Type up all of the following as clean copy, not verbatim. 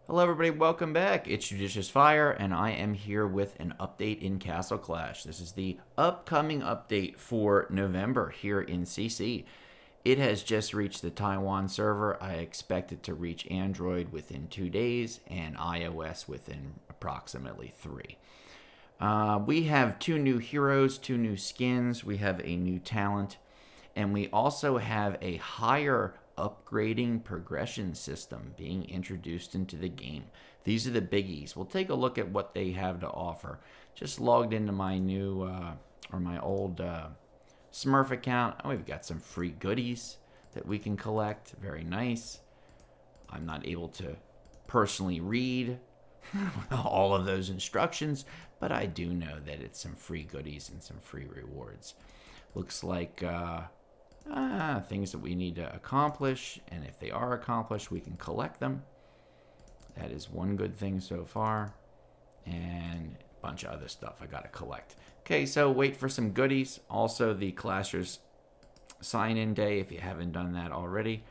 Hello, everybody. Welcome back. It's JudiciousFire, and I am here with an update in Castle Clash. This is the upcoming update for November here in CC. It has just reached the Taiwan server. I expect it to reach Android within 2 days and iOS within approximately 3. We have 2 new heroes, 2 new skins. We have a new talent, and we also have a higher upgrading progression system being introduced into the game. These are the biggies. We'll take a look at what they have to offer. Just logged into my new or my old Smurf account. Oh, we've got some free goodies that we can collect. Very nice. I'm not able to personally read all of those instructions, but I do know that it's some free goodies and some free rewards. Looks like things that we need to accomplish, and if they are accomplished, we can collect them. That is one good thing so far, and a bunch of other stuff I gotta collect. Okay, so wait for some goodies. Also, the Clashers sign-in day, if you haven't done that already.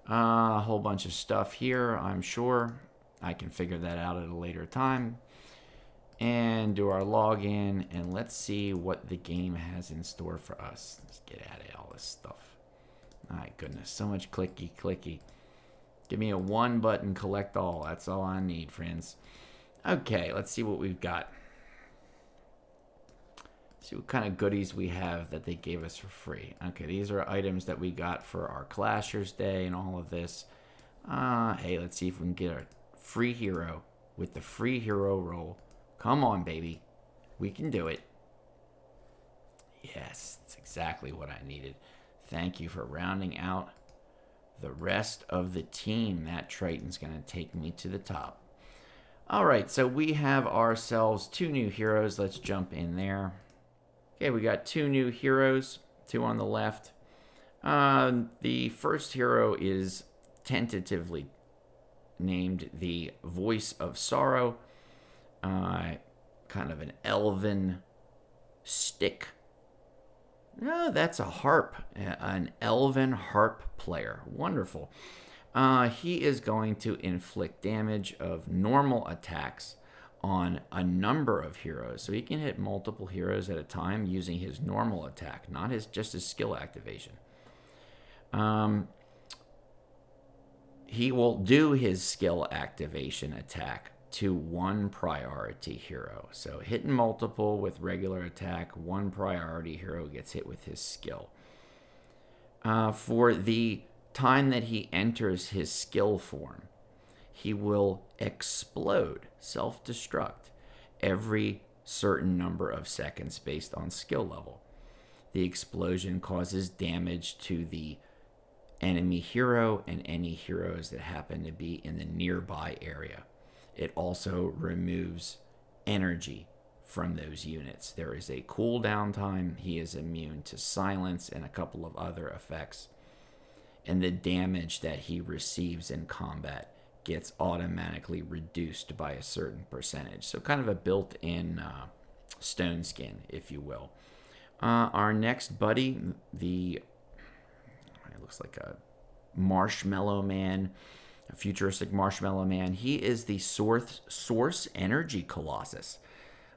A whole bunch of stuff here, I'm sure. I can figure that out at a later time. And do our login, and let's see what the game has in store for us. Let's get out of all this stuff. My goodness, so much clicky. Give me a one button collect all. That's all I need, friends. Okay, let's see what we've got. See what kind of goodies we have that they gave us for free. Okay, these are items that we got for our Clashers Day and all of this. Hey, let's see if we can get a free hero with the free hero roll. Come on, baby. We can do it. Yes, that's exactly what I needed. Thank you for rounding out the rest of the team. That Triton's going to take me to the top. All right, so we have ourselves 2 new heroes. Let's jump in there. Okay, we got 2 new heroes, 2 on the left. The first hero is tentatively named the Voice of Sorrow. Kind of an elven stick. No, that's a harp. An elven harp player. Wonderful. He is going to inflict damage of normal attacks on a number of heroes. So he can hit multiple heroes at a time using his normal attack, not just his skill activation. He will do his skill activation attack to 1 priority hero. So hitting multiple with regular attack, 1 priority hero gets hit with his skill. For the time that he enters his skill form, he will explode, self-destruct, every certain number of seconds based on skill level. The explosion causes damage to the enemy hero and any heroes that happen to be in the nearby area. It also removes energy from those units. There is a cooldown time. He is immune to silence and a couple of other effects. And the damage that he receives in combat gets automatically reduced by a certain percentage. So kind of a built-in stone skin, if you will. Our next buddy, it looks like a marshmallow man, a futuristic marshmallow man. He is the source energy colossus.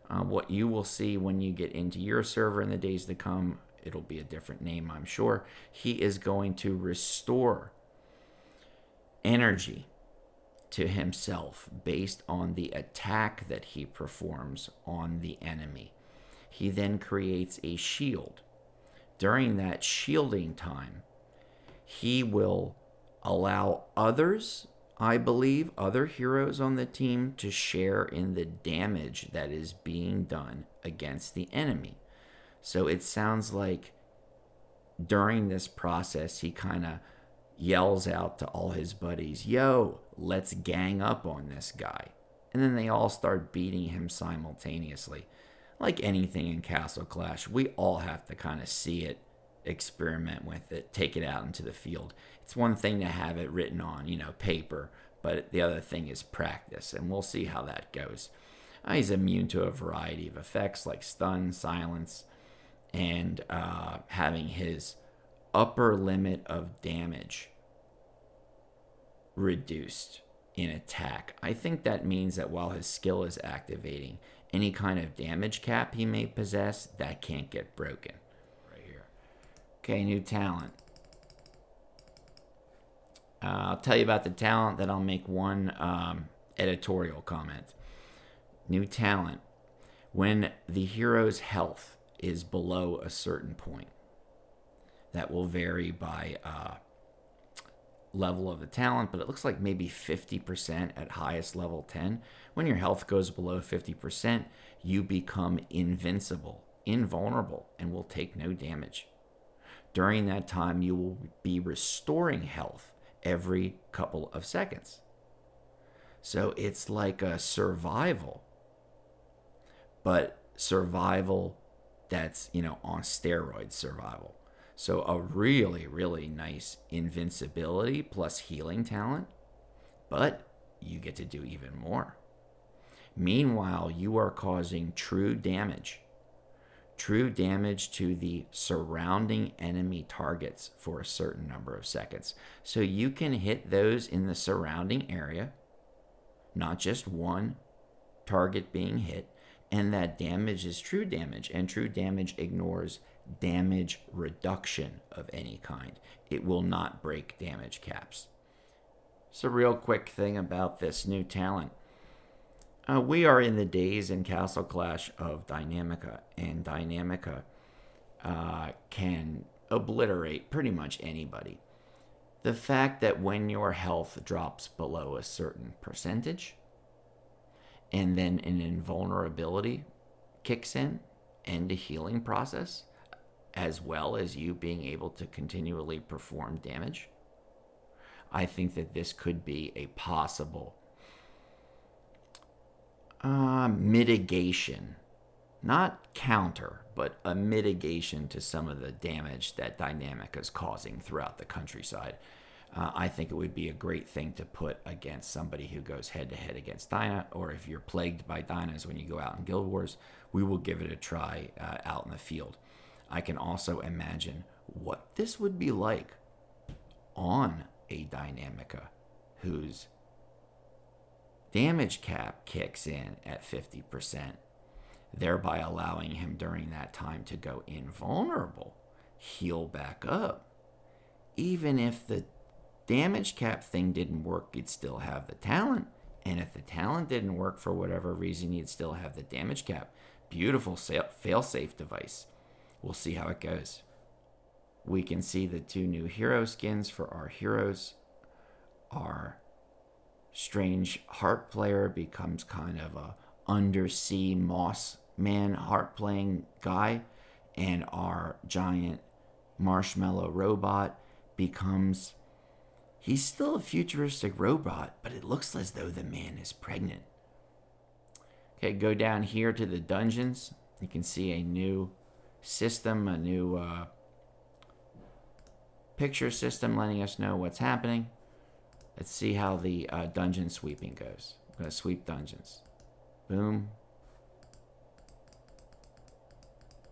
What you will see when you get into your server in the days to come, it'll be a different name, I'm sure. He is going to restore energy to himself based on the attack that he performs on the enemy. He then creates a shield. During that shielding time, he will allow others, I believe, other heroes on the team to share in the damage that is being done against the enemy. So it sounds like during this process, he kind of yells out to all his buddies, "Yo, let's gang up on this guy." And then they all start beating him simultaneously. Like anything in Castle Clash, we all have to kind of see it, experiment with it, take it out into the field. It's one thing to have it written on, paper, but the other thing is practice, and we'll see how that goes. He's immune to a variety of effects like stun, silence, and having his upper limit of damage reduced in attack. I think that means that while his skill is activating, any kind of damage cap he may possess, that can't get broken. Right here. Okay, new talent. I'll tell you about the talent, then I'll make one editorial comment. New talent. When the hero's health is below a certain point, that will vary by level of the talent, but it looks like maybe 50% at highest level 10. When your health goes below 50%, you become invincible, invulnerable, and will take no damage. During that time, you will be restoring health every couple of seconds. So it's like a survival, but survival that's, on steroids survival. So a really, really nice invincibility plus healing talent, but you get to do even more. Meanwhile, you are causing true damage to the surrounding enemy targets for a certain number of seconds. So you can hit those in the surrounding area, not just one target being hit, and that damage is true damage, and true damage ignores damage reduction of any kind. It will not break damage caps. So, real quick thing about this new talent. We are in the days in Castle Clash of Dynamica, and Dynamica can obliterate pretty much anybody. The fact that when your health drops below a certain percentage, and then an invulnerability kicks in, and a healing process, as well as you being able to continually perform damage, I think that this could be a possible mitigation, not counter, but a mitigation to some of the damage that Dynamica is causing throughout the countryside. I think it would be a great thing to put against somebody who goes head-to-head against Dyna, or if you're plagued by Dynas when you go out in Guild Wars, we will give it a try out in the field. I can also imagine what this would be like on a Dynamica whose damage cap kicks in at 50%, thereby allowing him during that time to go invulnerable, heal back up. Even if the damage cap thing didn't work, you'd still have the talent. And if the talent didn't work for whatever reason, you'd still have the damage cap. Beautiful fail-safe device. We'll see how it goes. We can see the two new hero skins for our heroes. Our strange harp player becomes kind of a undersea moss man harp playing guy, and our giant marshmallow robot becomes, he's still a futuristic robot, but it looks as though the man is pregnant. Okay, go down here to the dungeons. You can see a new system, a new picture system letting us know what's happening. Let's see how the dungeon sweeping goes. I'm going to sweep dungeons. Boom.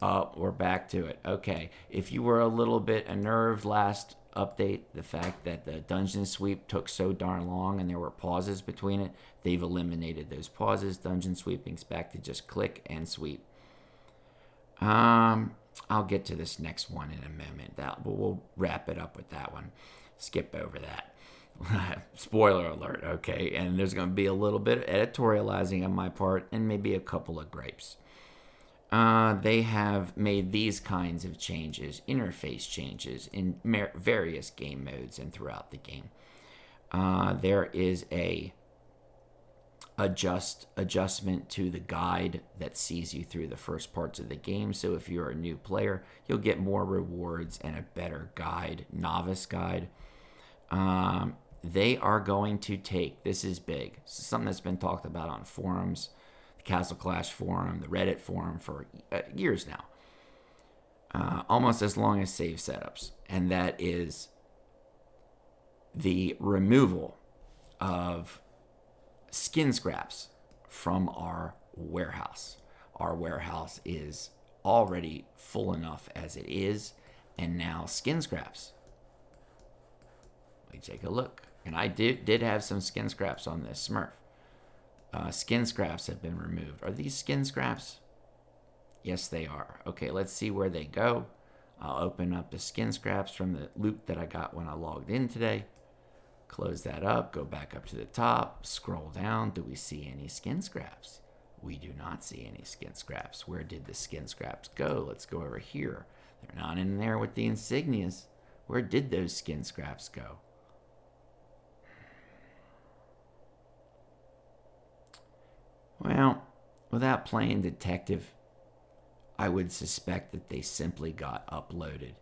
Oh, we're back to it. Okay. If you were a little bit unnerved last update, the fact that the dungeon sweep took so darn long and there were pauses between it, they've eliminated those pauses. Dungeon sweeping's back to just click and sweep. I'll get to this next one in a moment. We'll wrap it up with that one. Skip over that. Spoiler alert, okay? And there's going to be a little bit of editorializing on my part and maybe a couple of gripes. They have made these kinds of changes, interface changes, in various game modes and throughout the game. There is a adjustment to the guide that sees you through the first parts of the game. So if you're a new player, you'll get more rewards and a better guide, novice guide. They are going to take, this is big, this is something that's been talked about on forums, the Castle Clash forum, the Reddit forum for years now, almost as long as save setups, and that is the removal of skin scraps from our warehouse. Our warehouse is already full enough as it is, and now skin scraps. Let me take a look. And I did have some skin scraps on this Smurf. Skin scraps have been removed. Are these skin scraps? Yes, they are. Okay, let's see where they go. I'll open up the skin scraps from the loot that I got when I logged in today. Close that up, go back up to the top, scroll down. Do we see any skin scraps? We do not see any skin scraps. Where did the skin scraps go? Let's go over here. They're not in there with the insignias. Where did those skin scraps go? Well, without playing detective, I would suspect that they simply got uploaded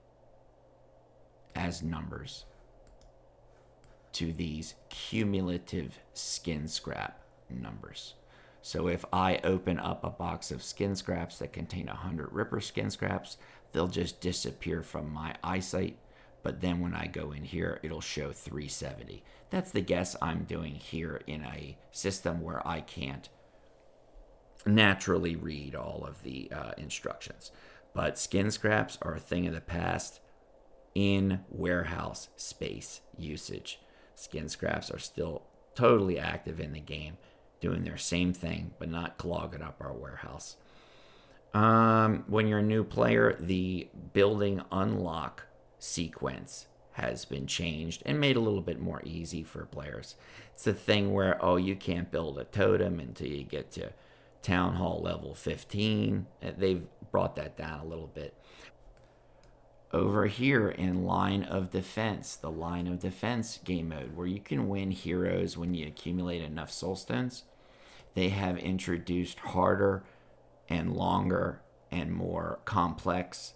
as numbers to these cumulative skin scrap numbers. So if I open up a box of skin scraps that contain 100 Ripper skin scraps, they'll just disappear from my eyesight. But then when I go in here, it'll show 370. That's the guess I'm doing here in a system where I can't naturally read all of the instructions. But skin scraps are a thing of the past in warehouse space usage. Skin scraps are still totally active in the game, doing their same thing, but not clogging up our warehouse. When you're a new player, the building unlock sequence has been changed and made a little bit more easy for players. It's a thing where, you can't build a totem until you get to Town Hall level 15. They've brought that down a little bit. Over here in Line of Defense, the Line of Defense game mode, where you can win heroes when you accumulate enough soul stones, they have introduced harder and longer and more complex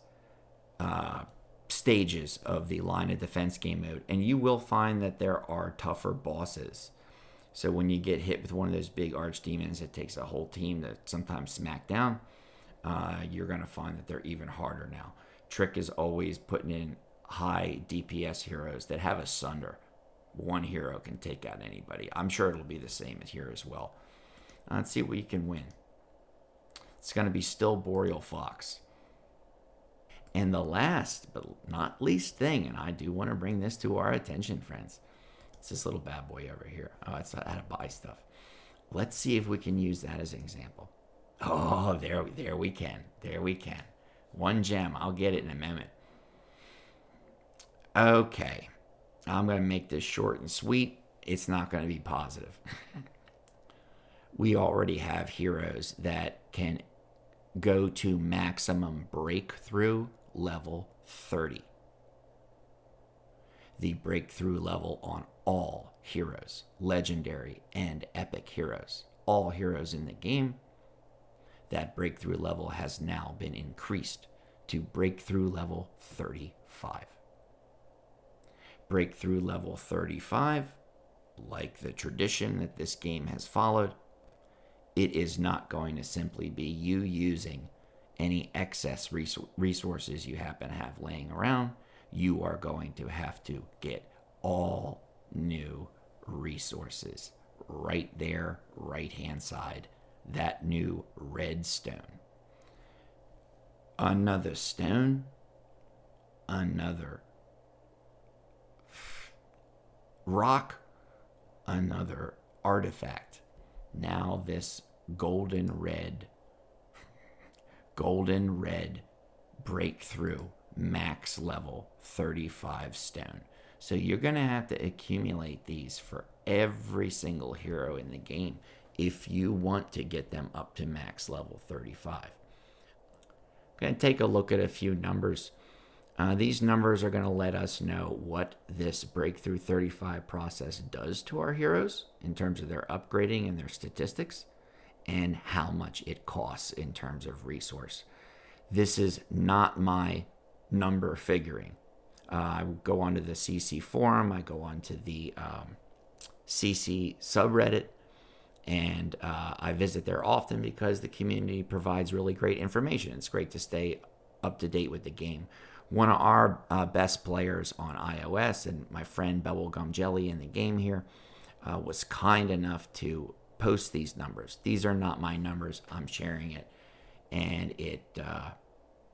stages of the Line of Defense game mode. And you will find that there are tougher bosses. So when you get hit with one of those big archdemons, it takes a whole team to sometimes smack down. You're going to find that they're even harder now. Trick is always putting in high DPS heroes that have a Sunder. One hero can take out anybody. I'm sure it'll be the same here as well. Let's see what you can win. It's going to be still Boreal Fox. And the last but not least thing, and I do want to bring this to our attention, friends. It's this little bad boy over here. It's how to buy stuff. Let's see if we can use that as an example. There we can. There we can. 1 gem. I'll get it in a minute. Okay. I'm going to make this short and sweet. It's not going to be positive. We already have heroes that can go to maximum breakthrough level 30. The breakthrough level on all heroes, legendary and epic heroes, all heroes in the game. That breakthrough level has now been increased to breakthrough level 35. Breakthrough level 35, like the tradition that this game has followed, it is not going to simply be you using any excess resources you happen to have laying around. You are going to have to get all new resources right there, right-hand side, that new red stone. Another stone, another rock, another artifact. Now this golden red breakthrough max level 35 stone. So you're going to have to accumulate these for every single hero in the game if you want to get them up to max level 35. I'm going to take a look at a few numbers. These numbers are going to let us know what this breakthrough 35 process does to our heroes in terms of their upgrading and their statistics, and how much it costs in terms of resource. This is not my number figuring. I go onto the CC forum, I go onto the CC subreddit, and I visit there often because the community provides really great information. It's great to stay up to date with the game. One of our best players on iOS, and my friend Bubblegum Jelly in the game here, was kind enough to post these numbers. These are not my numbers. I'm sharing it, and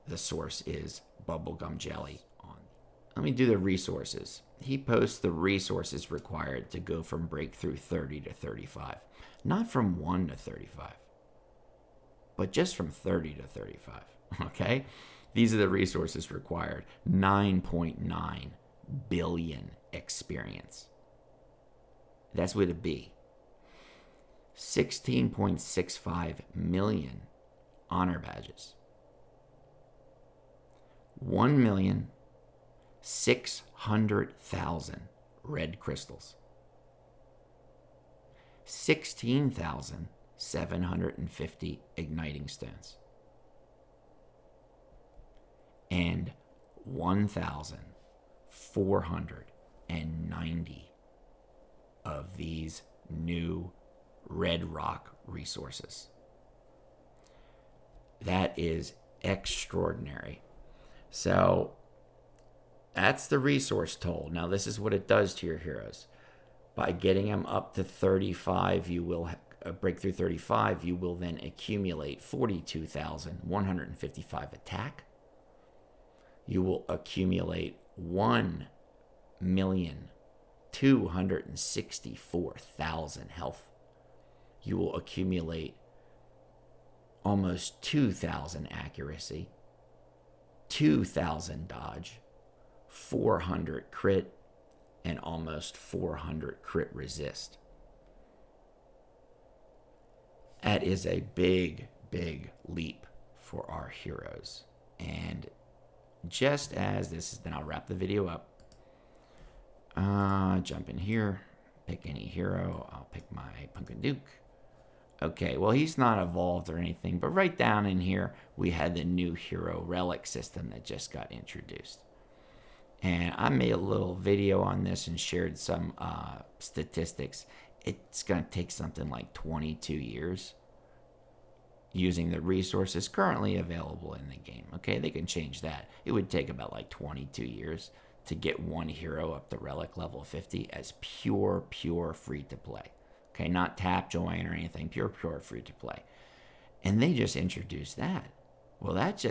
the source is Bubblegum Jelly. let me do the resources. He posts the resources required to go from breakthrough 30 to 35. Not from 1 to 35, but just from 30 to 35, okay? These are the resources required. 9.9 billion experience. That's with a B. 16.65 million honor badges. 1,600,000 red crystals. 16,750 igniting stones. And 1,490 of these new red rock resources. That is extraordinary. So that's the resource toll. Now this is what it does to your heroes. By getting them up to 35, you will breakthrough 35, you will then accumulate 42,155 attack. You will accumulate 1,264,000 health. You will accumulate almost 2,000 accuracy, 2,000 dodge, 400 crit, and almost 400 crit resist. That is a big, big leap for our heroes. And just as this is, then I'll wrap the video up. Jump in here, pick any hero. I'll pick my Pumpkin Duke. Okay, well, he's not evolved or anything, but right down in here, we had the new hero relic system that just got introduced. And I made a little video on this and shared some statistics. It's going to take something like 22 years using the resources currently available in the game. Okay, they can change that. It would take about like 22 years to get one hero up to relic level 50 as pure free to play. Okay, not tap join or anything, pure free to play. And they just introduced that. Well, that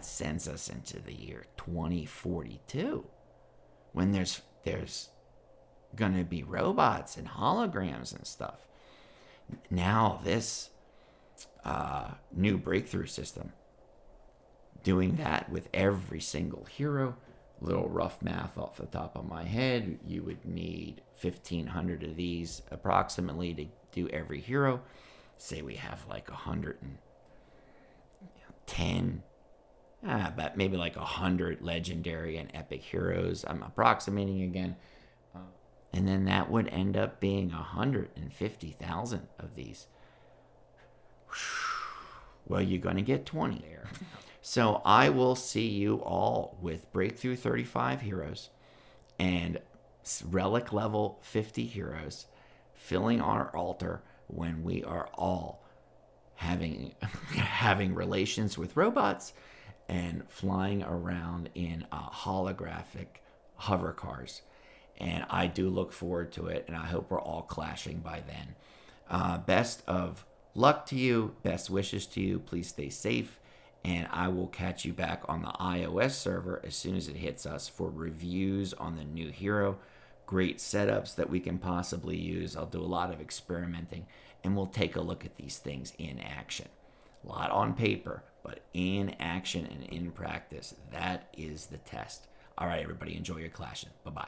sends us into the year 2042 when there's going to be robots and holograms and stuff. Now this new breakthrough system, doing that with every single hero. Little rough math off the top of my head, you would need 1,500 of these approximately to do every hero. Say we have like 110, but maybe like 100 legendary and epic heroes. I'm approximating again. And then that would end up being 150,000 of these. Well, you're going to get 20 there. So I will see you all with Breakthrough 35 heroes and Relic level 50 heroes filling our altar when we are all having relations with robots and flying around in holographic hover cars. And I do look forward to it, and I hope we're all clashing by then. Best of luck to you. Best wishes to you. Please stay safe. And I will catch you back on the iOS server as soon as it hits us for reviews on the new hero. Great setups that we can possibly use. I'll do a lot of experimenting, and we'll take a look at these things in action. A lot on paper, but in action and in practice, that is the test. All right, everybody, enjoy your clashing. Bye-bye.